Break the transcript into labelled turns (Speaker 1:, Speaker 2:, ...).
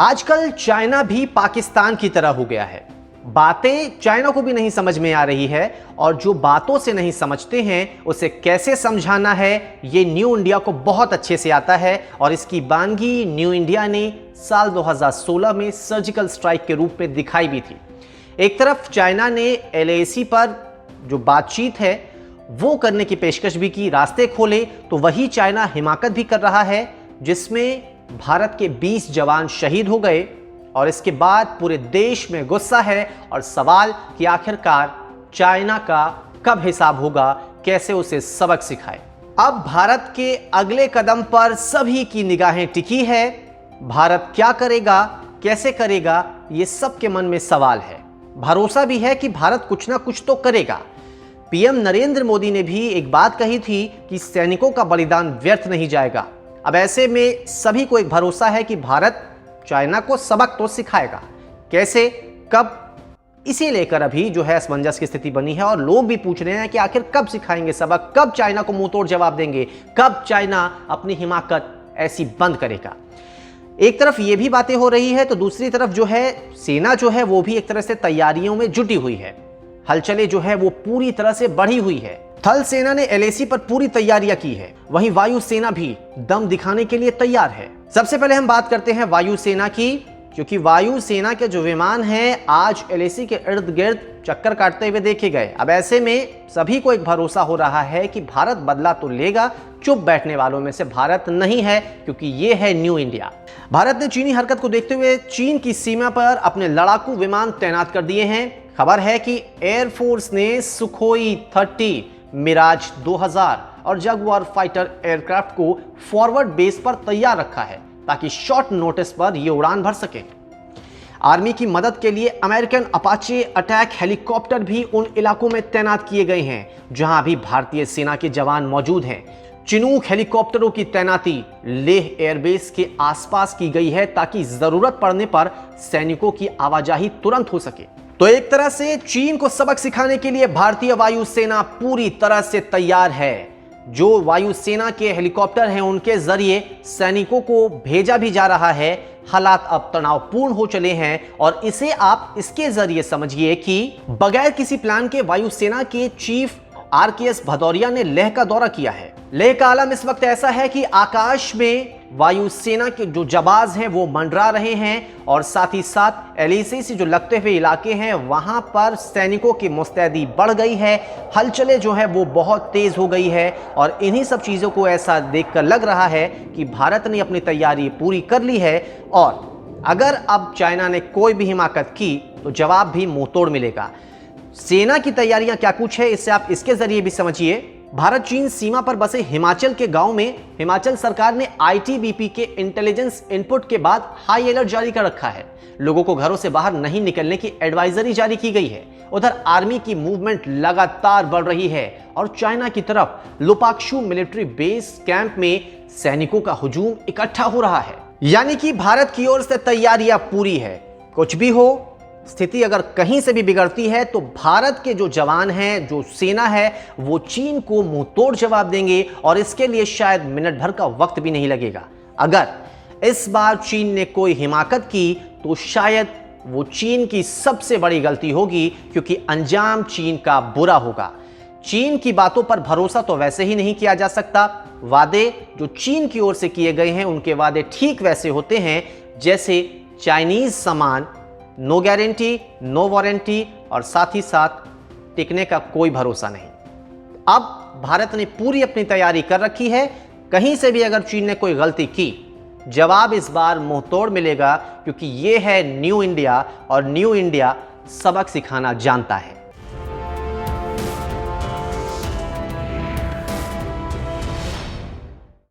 Speaker 1: आजकल चाइना भी पाकिस्तान की तरह हो गया है। बातें चाइना को भी नहीं समझ में आ रही है और जो बातों से नहीं समझते हैं उसे कैसे समझाना है ये न्यू इंडिया को बहुत अच्छे से आता है। और इसकी बानगी न्यू इंडिया ने साल 2016 में सर्जिकल स्ट्राइक के रूप में दिखाई भी थी। एक तरफ चाइना ने LAC पर जो बातचीत है वो करने की पेशकश भी की, रास्ते खोले, तो वही चाइना हिमाकत भी कर रहा है जिसमें भारत के 20 जवान शहीद हो गए। और इसके बाद पूरे देश में गुस्सा है और सवाल कि आखिरकार चाइना का कब हिसाब होगा, कैसे उसे सबक सिखाए। अब भारत के अगले कदम पर सभी की निगाहें टिकी है। भारत क्या करेगा, कैसे करेगा, ये सबके मन में सवाल है। भरोसा भी है कि भारत कुछ ना कुछ तो करेगा। PM नरेंद्र मोदी ने भी एक बात कही थी कि सैनिकों का बलिदान व्यर्थ नहीं जाएगा। अब ऐसे में सभी को एक भरोसा है कि भारत चाइना को सबक तो सिखाएगा। कैसे, कब, इसी लेकर अभी जो है असमंजस की स्थिति बनी है और लोग भी पूछ रहे हैं कि आखिर कब सिखाएंगे सबक, कब चाइना को मुंह तोड़ जवाब देंगे, कब चाइना अपनी हिमाकत ऐसी बंद करेगा। एक तरफ ये भी बातें हो रही है तो दूसरी तरफ जो है सेना जो है वो भी एक तरह से तैयारियों में जुटी हुई है। हलचलें जो है वो पूरी तरह से बढ़ी हुई है। थल सेना ने LAC पर पूरी तैयारियां की है, वहीं वायु सेना भी दम दिखाने के लिए तैयार है। सबसे पहले हम बात करते हैं वायु सेना की, क्योंकि वायु सेना के जो विमान हैं आज LAC के इर्द गिर्द चक्कर काटते हुए देखे गए। अब ऐसे में सभी को एक भरोसा हो रहा है कि भारत बदला तो लेगा, चुप बैठने वालों में से भारत नहीं है, क्योंकि ये है न्यू इंडिया। भारत ने चीनी हरकत को देखते हुए चीन की सीमा पर अपने लड़ाकू विमान तैनात कर दिए हैं। खबर है कि एयरफोर्स ने सुखोई 30, मिराज 2000 और जगुआर फाइटर एयरक्राफ्ट को फॉरवर्ड बेस पर तैयार रखा है ताकि शॉर्ट नोटिस पर ये उड़ान भर सके। आर्मी की मदद के लिए अमेरिकन अपाचे अटैक हेलीकॉप्टर भी उन इलाकों में तैनात किए गए हैं जहां अभी भारतीय सेना के जवान मौजूद हैं। चिनूक हेलीकॉप्टरों की तैनाती लेह एयरबेस के आसपास की गई है ताकि जरूरत पड़ने पर सैनिकों की आवाजाही तुरंत हो सके। तो एक तरह से चीन को सबक सिखाने के लिए भारतीय वायुसेना पूरी तरह से तैयार है। जो वायुसेना के हेलीकॉप्टर हैं उनके जरिए सैनिकों को भेजा भी जा रहा है। हालात अब तनावपूर्ण हो चले हैं और इसे आप इसके जरिए समझिए कि बगैर किसी प्लान के वायुसेना के चीफ RKS भदौरिया ने लेह का दौरा किया है। लेह का आलम इस वक्त ऐसा है कि आकाश में वायुसेना के जो जबाज हैं वो मंडरा रहे हैं और साथ ही साथ LAC से जो लगते हुए इलाके हैं वहां पर सैनिकों की मुस्तैदी बढ़ गई है। हलचलें जो है वो बहुत तेज हो गई है और इन्हीं सब चीजों को ऐसा देखकर लग रहा है कि भारत ने अपनी तैयारी पूरी कर ली है और अगर अब चाइना ने कोई भी हिमाकत की तो जवाब भी मुंहतोड़ मिलेगा। सेना की तैयारियां क्या कुछ है इसे आप इसके जरिए भी समझिए। भारत चीन सीमा पर बसे हिमाचल के गांव में हिमाचल सरकार ने ITBP के इंटेलिजेंस इनपुट के बाद हाई अलर्ट जारी कर रखा है। लोगों को घरों से बाहर नहीं निकलने की एडवाइजरी जारी की गई है। उधर आर्मी की मूवमेंट लगातार बढ़ रही है और चाइना की तरफ लुपाक्षु मिलिट्री बेस कैंप में सैनिकों का हुजूम इकट्ठा हो रहा है। यानी कि भारत की ओर से तैयारियां पूरी है। कुछ भी हो, स्थिति अगर कहीं से भी बिगड़ती है तो भारत के जो जवान हैं, जो सेना है, वो चीन को मुंह तोड़ जवाब देंगे और इसके लिए शायद मिनट भर का वक्त भी नहीं लगेगा। अगर इस बार चीन ने कोई हिमाकत की तो शायद वो चीन की सबसे बड़ी गलती होगी, क्योंकि अंजाम चीन का बुरा होगा। चीन की बातों पर भरोसा तो वैसे ही नहीं किया जा सकता। वादे जो चीन की ओर से किए गए हैं उनके वादे ठीक वैसे होते हैं जैसे चाइनीज सामान, नो गारंटी, नो वारंटी और साथ ही साथ टिकने का कोई भरोसा नहीं। अब भारत ने पूरी अपनी तैयारी कर रखी है। कहीं से भी अगर चीन ने कोई गलती की, जवाब इस बार मुंहतोड़ मिलेगा, क्योंकि यह है न्यू इंडिया और न्यू इंडिया सबक सिखाना जानता है।